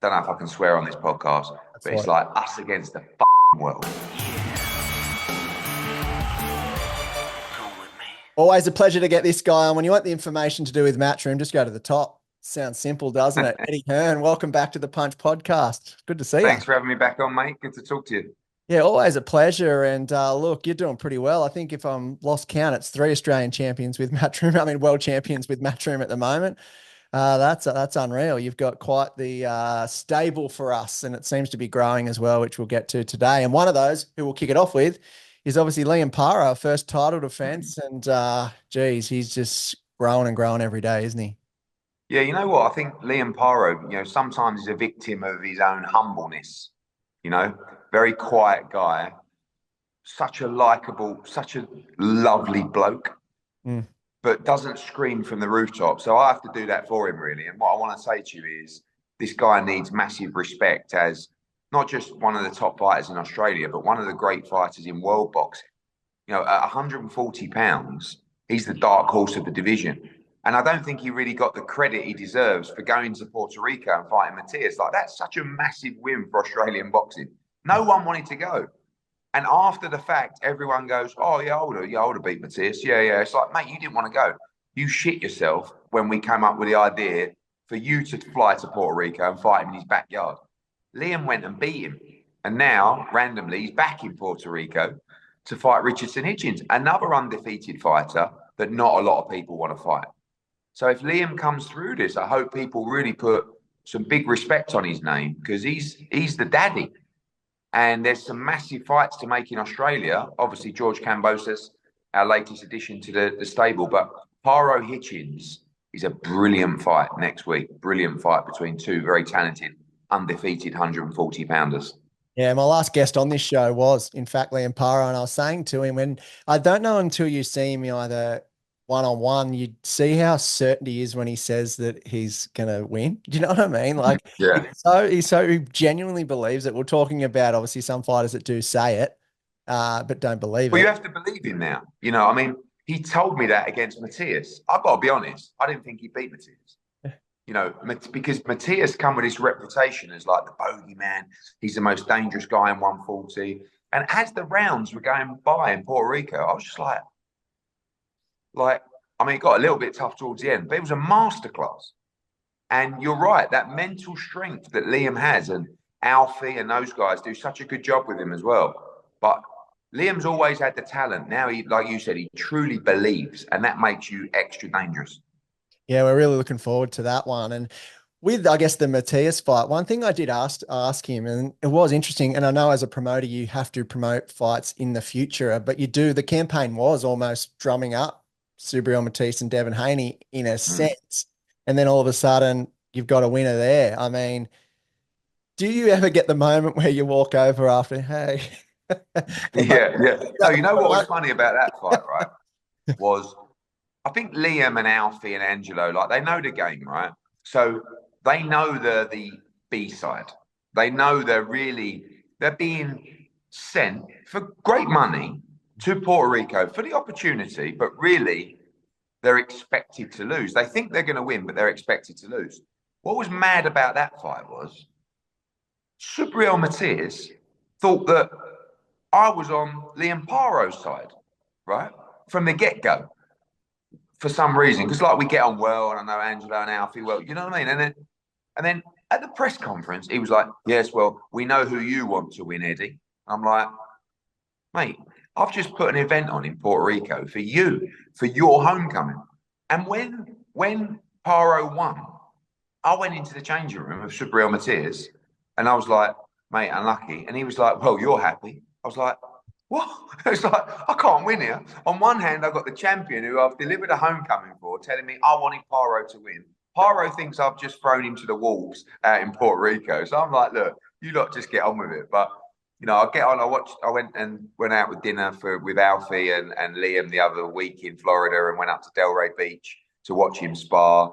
don't know if I can swear on this podcast, That's but it's what. like us against the world. Always a pleasure to get this guy on. When you want the information to do with Matchroom, just go to the top. Sounds simple, doesn't it? Eddie Hearn, welcome back to the Punch Podcast. Good to see you. Thanks for having me back on, mate. Good to talk to you. Yeah, always a pleasure. And look, you're doing pretty well. I think if I'm lost count, it's 3 Australian champions with Matchroom. I mean, world champions with Matchroom at the moment. That's unreal. You've got quite the stable for us, and it seems to be growing as well, which we'll get to today. And one of those who we'll kick it off with is obviously Liam Paro, first title defense. And geez, he's just growing and growing every day, isn't he? Yeah, you know what? I think Liam Paro, sometimes he's a victim of his own humbleness. Very quiet guy, such a likable, such a lovely bloke, Mm. but doesn't scream from the rooftop. So I have to do that for him, really. And what I want to say to you is this guy needs massive respect as not just one of the top fighters in Australia, but one of the great fighters in world boxing. At 140 pounds, he's the dark horse of the division. And I don't think he really got the credit he deserves for going to Puerto Rico and fighting Matias. Like, that's such a massive win for Australian boxing. No one wanted to go. And after the fact, everyone goes, oh, yeah, I would have beat Matias. Yeah, yeah. It's like, mate, you didn't want to go. You shit yourself when we came up with the idea for you to fly to Puerto Rico and fight him in his backyard. Liam went and beat him. And now, randomly, he's back in Puerto Rico to fight Richardson Hitchens, another undefeated fighter that not a lot of people want to fight. So if Liam comes through this, I hope people really put some big respect on his name, because he's the daddy. And there's some massive fights to make in Australia. Obviously, George Kambosos, our latest addition to the stable. But Paro Hitchens is a brilliant fight next week. Brilliant fight between two very talented, undefeated 140 pounders. Yeah, my last guest on this show was, in fact, Liam Paro, and I was saying to him, when I don't know until you see him either one-on-one, you see how certain he is when he says that he's gonna win. Do you know what I mean? Like, Yeah. he genuinely believes it. We're talking about obviously some fighters that do say it, but don't believe Well, you it. have to believe him now. He told me that against Matias. I've got to be honest. I didn't think he beat Matias. Because Matias come with his reputation as like the bogeyman. He's the most dangerous guy in 140. And as the rounds were going by in Puerto Rico, I was just it got a little bit tough towards the end, but it was a masterclass. And you're right, that mental strength that Liam has, and Alfie and those guys do such a good job with him as well. But Liam's always had the talent. Now, he, like you said, he truly believes, and that makes you extra dangerous. Yeah, we're really looking forward to that one. And with, I guess, the Matias fight, one thing I did ask him, and it was interesting, and I know as a promoter, you have to promote fights in the future, but you do, the campaign was almost drumming up Subriel Matisse and Devin Haney in a Mm. sense. And then all of a sudden, you've got a winner there. I mean, do you ever get the moment where you walk over after, hey, Yeah, yeah. No, you know what was like, funny about that fight, right? Was I think Liam and Alfie and Angelo, like, they know the game, right? So they know the B side. They know they're being sent for great money to Puerto Rico for the opportunity, but really they're expected to lose. They think they're going to win, but they're expected to lose. What was mad about that fight was Subriel Matias thought that I was on Liam Paro's side, right? From the get-go, for some reason. Because like we get on well, and I know Angelo and Alfie well, you know what I mean? And then at the press conference, he was like, yes, well, we know who you want to win, Eddie. I'm like, mate, I've just put an event on in Puerto Rico for you, for your homecoming. And when Paro won, I went into the changing room of Subriel Matias, and I was like, mate, unlucky. And he was like, well, you're happy. I was like, what? It's like, I can't win here. On one hand, I've got the champion who I've delivered a homecoming for, telling me I wanted Paro to win. Paro thinks I've just thrown him to the wolves out in Puerto Rico. So I'm like, look, you lot just get on with it. But I get on. I went out with dinner with Alfie and Liam the other week in Florida, and went up to Delray Beach to watch him spar.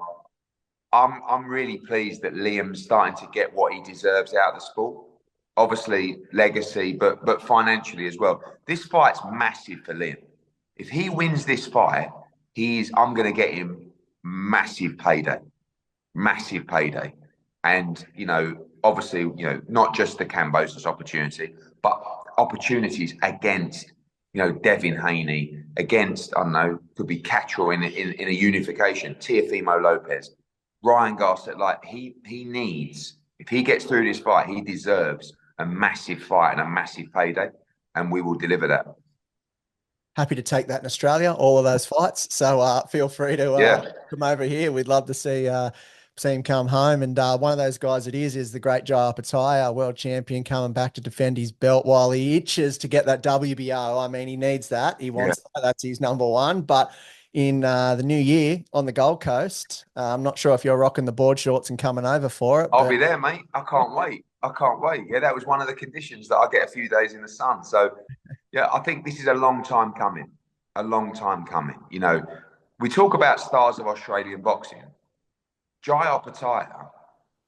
I'm really pleased that Liam's starting to get what he deserves out of the sport. Obviously, legacy, but financially as well. This fight's massive for Liam. If he wins this fight, I'm going to get him massive payday. And obviously, not just the Kambosos opportunity, but opportunities against, Devin Haney, against, I don't know, could be Cattrall in a unification, Teofimo Lopez, Ryan Garcia. Like he needs, if he gets through this fight, he deserves a massive fight and a massive payday, and we will deliver that. Happy to take that in Australia, all of those fights. So feel free to come over here. We'd love to see him come home. And one of those guys it is the great Jai Opetia, world champion, coming back to defend his belt while he itches to get that WBO. I mean, he needs that. He wants that. That's his number one. But in the new year on the Gold Coast, I'm not sure if you're rocking the board shorts and coming over for it. I'll be there, mate. I can't wait. Yeah, that was one of the conditions, that I get a few days in the sun. So, yeah, I think this is a long time coming. We talk about stars of Australian boxing. Jai Opetia,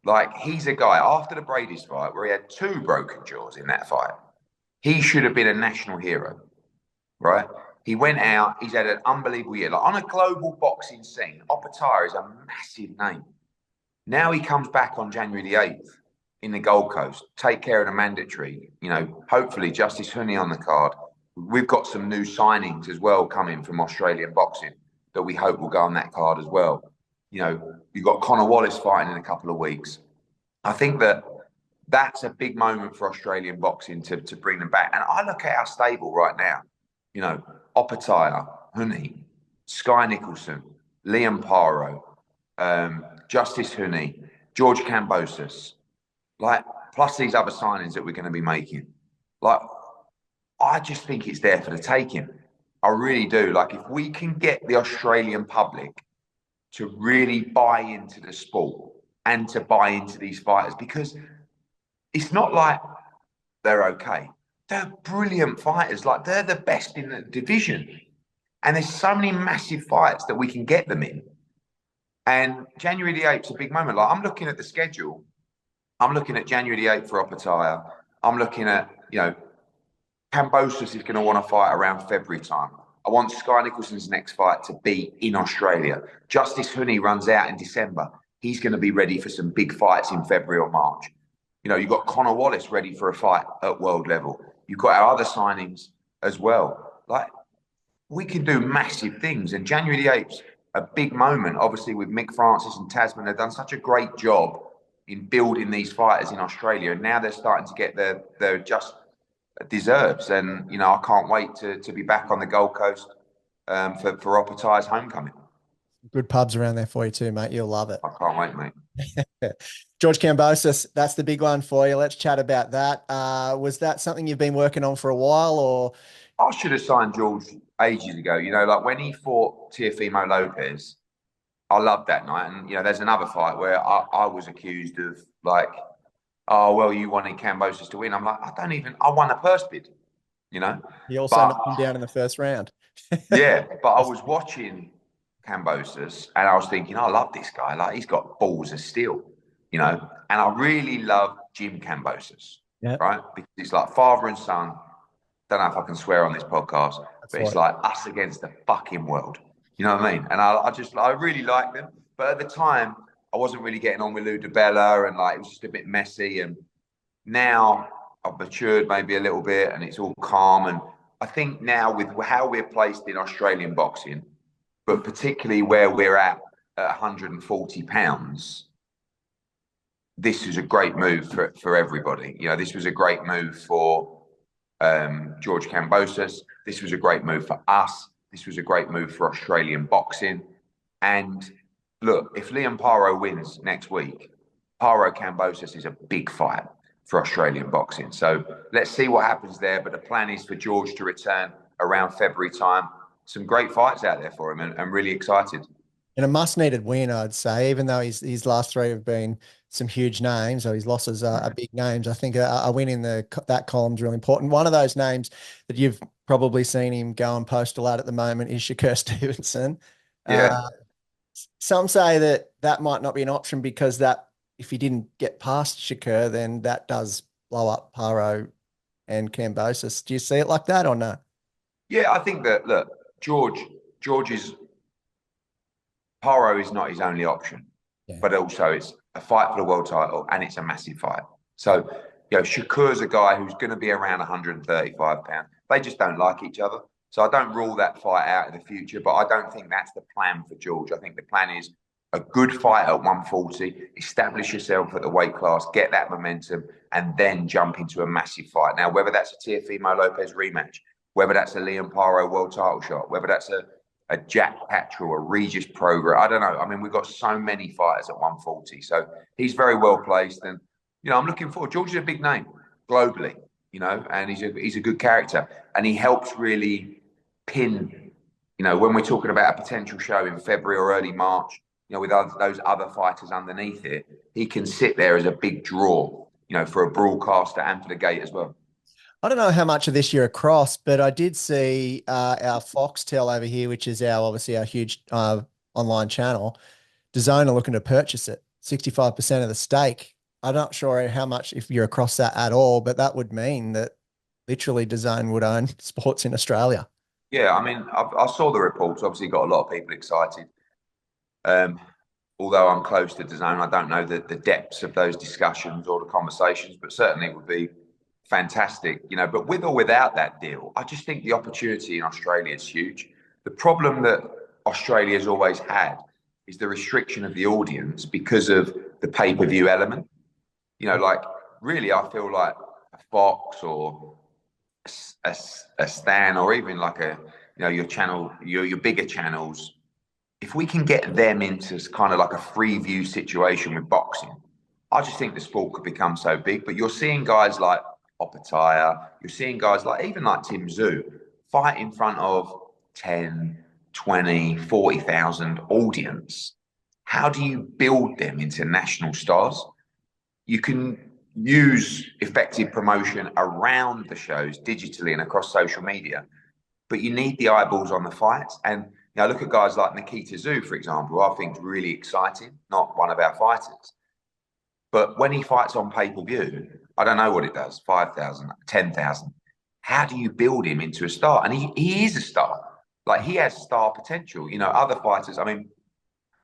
like, he's a guy, after the Brady's fight, where he had 2 broken jaws in that fight, he should have been a national hero, right? He went out, he's had an unbelievable year. Like, on a global boxing scene, Opetia is a massive name. Now he comes back on January the 8th in the Gold Coast, take care of the mandatory, hopefully Justice Huni on the card. We've got some new signings as well coming from Australian boxing that we hope will go on that card as well. You've got Conor Wallace fighting in a couple of weeks. I think that's a big moment for Australian boxing to bring them back. And I look at our stable right now, Opetia, Huni, Skye Nicolson, Liam Paro, Justice Huni, George Kambosos, like, plus these other signings that we're going to be making. Like, I just think it's there for the taking. I really do. Like, if we can get the Australian public to really buy into the sport and to buy into these fighters, because it's not like they're okay. They're brilliant fighters. Like, they're the best in the division. And there's so many massive fights that we can get them in. And January the 8th is a big moment. Like, I'm looking at the schedule. I'm looking at January the 8th for Opetia. I'm looking at, Kambosos is going to want to fight around February time. I want Skye Nicholson's next fight to be in Australia. Justice Huni runs out in December. He's going to be ready for some big fights in February or March. You've got Conor Wallace ready for a fight at world level. You've got our other signings as well. Like, we can do massive things. And January the 8th, a big moment, obviously, with Mick Francis and Tasman. They've done such a great job in building these fighters in Australia. And now they're starting to get their just deserves. And, I can't wait to be back on the Gold Coast for Opetia's homecoming. Good pubs around there for you too, mate. You'll love it. I can't wait, mate. George Kambosos, that's the big one for you. Let's chat about that. Was that something you've been working on for a while, or? I should have signed George ages ago. Like when he fought Teofimo Lopez, I loved that night. And, there's another fight where I was accused of, like, oh, well, you wanted Kambosos to win. I'm like, I won a purse bid, He also knocked him down in the first round. Yeah, but I was watching Kambosos and I was thinking, I love this guy. Like, he's got balls of steel, And I really love Jim Kambosos, right? Because it's like father and son. Don't know if I can swear on this podcast, but it's like us against the fucking world. You know what I mean? And I really like them. But at the time, I wasn't really getting on with Lou DiBella, and like, it was just a bit messy. And now I've matured maybe a little bit and it's all calm. And I think now, with how we're placed in Australian boxing, but particularly where we're at 140 pounds, this was a great move for everybody. This was a great move for George Kambosos. This was a great move for us. This was a great move for Australian boxing. And look, if Liam Paro wins next week, Paro Kambosos is a big fight for Australian boxing. So let's see what happens there. But the plan is for George to return around February time. Some great fights out there for him, and I'm really excited. And a must-needed win, I'd say, even though his last 3 have been some huge names, or his losses are big names. I think a win in that column is really important. One of those names that you've probably seen him go and post a lot at the moment is Shakur Stevenson. Yeah. Some say that might not be an option, because that, if he didn't get past Shakur, then that does blow up Paro and Kambosos. Do you see it like that or no? Yeah, I think that, look, George's Paro is not his only option, but also a fight for the world title, and it's a massive fight. So, Shakur's a guy who's going to be around 135 pounds. They just don't like each other. So I don't rule that fight out in the future, but I don't think that's the plan for George. I think the plan is a good fight at 140, establish yourself at the weight class, get that momentum, and then jump into a massive fight. Now, whether that's a Teofimo Lopez rematch, whether that's a Liam Paro world title shot, whether that's a Jack Cattrall, a Regis Prograis, I don't know. I mean, we've got so many fighters at 140. So he's very well placed. And, I'm looking forward. George is a big name globally, and he's a good character. And he helps really pin, when we're talking about a potential show in February or early March, with those other fighters underneath it, he can sit there as a big draw, for a broadcaster and for the gate as well. I don't know how much of this you're across, but I did see our Foxtel over here, which is obviously our huge online channel. DAZN are looking to purchase it, 65% of the stake. I'm not sure how much, if you're across that at all, but that would mean that literally DAZN would own sports in Australia. Yeah, I mean, I saw the reports. Obviously, got a lot of people excited. Although I'm close to DAZN, I don't know the depths of those discussions or the conversations, but certainly it would be fantastic, But with or without that deal, I just think the opportunity in Australia is huge. The problem that Australia has always had is the restriction of the audience because of the pay-per-view element. Really, I feel like a Fox or a Stan, or even like your channel, your bigger channels, if we can get them into kind of like a free view situation with boxing, I just think the sport could become so big. But you're seeing guys like Opetia, you're seeing guys like even like Tim Tszyu fight in front of 10, 20, 40,000 audience. How do you build them into national stars? You can use effective promotion around the shows digitally and across social media, but you need the eyeballs on the fights. And look at guys like Nikita Tszyu, for example, who I think is really exciting, not one of our fighters. But when he fights on pay-per-view, I don't know what it does, 5,000, 10,000. How do you build him into a star? And he is a star. Like, he has star potential. Other fighters, I mean,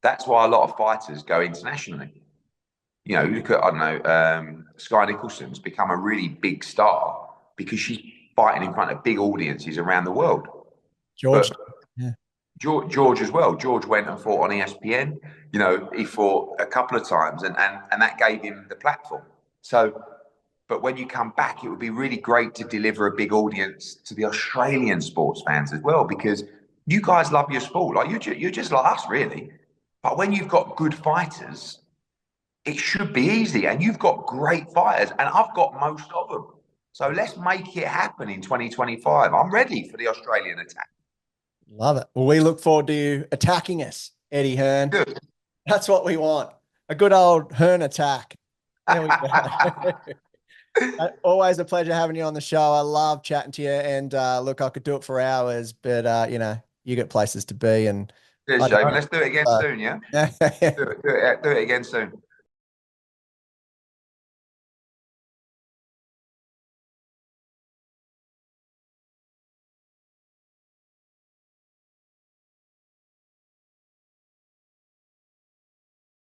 that's why a lot of fighters go internationally. Look at, I don't know, Skye Nicholson's become a really big star because she's fighting in front of big audiences around the world. George, yeah. George as well. George went and fought on ESPN. He fought a couple of times, and that gave him the platform. So, but when you come back, it would be really great to deliver a big audience to the Australian sports fans as well, because you guys love your sport. Like, you're just like us, really. But when you've got good fighters, it should be easy. And you've got great fighters, and I've got most of them. So let's make it happen in 2025. I'm ready for the Australian attack. Love it. Well, we look forward to you attacking us, Eddie Hearn. Good. That's what we want. A good old Hearn attack. There we go. Always a pleasure having you on the show. I love chatting to you. And look, I could do it for hours, but you got places to be. And Cheers, Shaven. Let's do it again soon, yeah? Do it again soon.